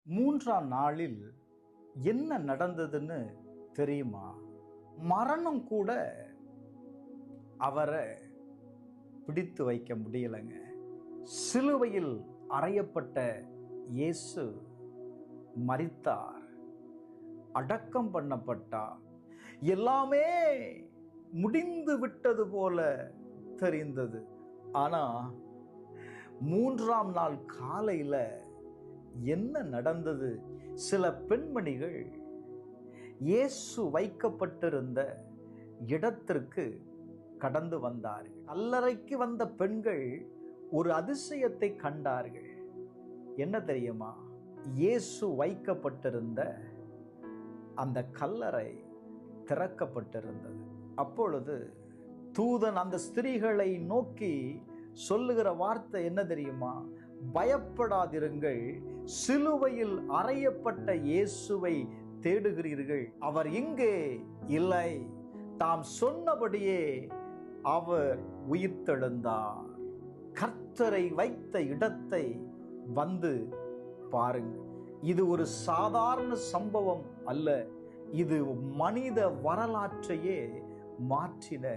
மூன்றாம் நாளில் என்ன நடந்ததுன்னு தெரியுமா? மரணம் கூட அவரை பிடித்து வைக்க முடியலைங்க. சிலுவையில் அறையப்பட்ட இயேசு மரித்தார், அடக்கம் பண்ணப்பட்டார். எல்லாமே முடிந்து விட்டது போல தெரிந்தது. ஆனா மூன்றாம் நாள் காலையில என்ன நடந்தது? சில பெண்மணிகள் இயேசு வைக்கப்பட்டிருந்த இடத்திற்கு கடந்து வந்தார்கள். கல்லறைக்கு வந்த பெண்கள் ஒரு அதிசயத்தை கண்டார்கள். என்ன தெரியுமா? இயேசு வைக்கப்பட்டிருந்த அந்த கல்லறை திறக்கப்பட்டிருந்தது. அப்பொழுது தூதன் அந்த ஸ்திரீகளை நோக்கி சொல்லுகிற வார்த்தை என்ன தெரியுமா? பயப்படாதிருங்கள், சிலுவையில் அறையப்பட்ட இயேசுவை தேடுகிறீர்கள். அவர் இங்கே இல்லை, தாம் சொன்னபடியே அவர் உயிர்த்தெழுந்தார். கர்த்தரை வைத்த இடத்தை வந்து பாருங்கள். இது ஒரு சாதாரண சம்பவம் அல்ல, இது மனித வரலாற்றையே மாற்றின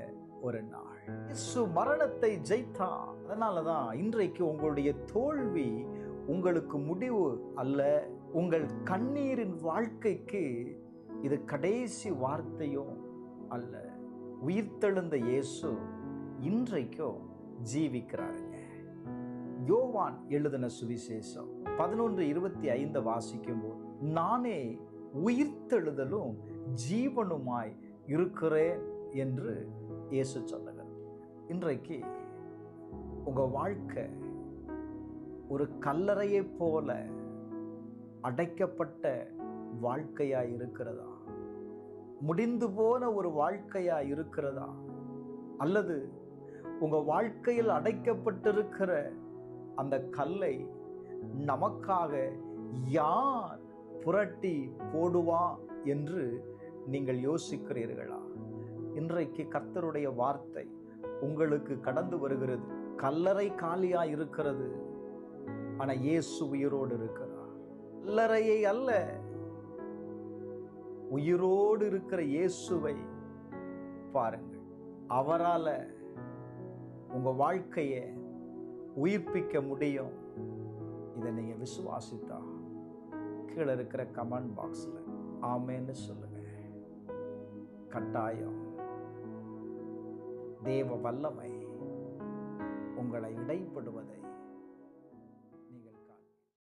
ஒரு நாள். இயேசு மரணத்தை ஜெயித்தார். அதனாலதான் இன்றைக்கு உங்களுடைய தோல்வி உங்களுக்கு முடிவு அல்ல, உங்கள் கண்ணீரின் வாழ்க்கைக்கு இது கடைசி வார்த்தையும் அல்ல. உயிர்த்தெழுந்த இயேசு இன்றைக்கும் ஜீவிக்கிறாருங்க. யோவான் எழுதின சுவிசேஷம் 11:25 வாசிக்கும் போது, நானே உயிர்த்தெழுதலும் ஜீவனுமாய் இருக்கிறேன் என்று இயேசு சொல்லுகிறார். இன்றைக்கு உங்க வாழ்க்கை ஒரு கல்லறையை போல அடைக்கப்பட்ட வாழ்க்கையா இருக்கிறதா? முடிந்து போன ஒரு வாழ்க்கையா இருக்கிறதா? அல்லது உங்க வாழ்க்கையில் அடைக்கப்பட்டிருக்கிற அந்த கல்லை நமக்காக யார் புரட்டி போடுவா என்று நீங்கள் யோசிக்கிறீர்களா? இன்றைக்கு கர்த்தருடைய வார்த்தை உங்களுக்கு கடந்து வருகிறது. கல்லறை காலியா இருக்கிறது, ஆனா இயேசு உயிரோடு இருக்கிறார். கல்லறையை அல்ல, உயிரோடு இருக்கிற இயேசுவை பாருங்கள். அவரால உங்க வாழ்க்கையை உயிர்ப்பிக்க முடியும். இதை நீங்க விசுவாசித்தா கீழே இருக்கிற கமெண்ட் பாக்ஸ்ல ஆமென்னு சொல்லுங்க. கட்டாயம் தேவ வல்லமை உங்களை இடைப்படுவதை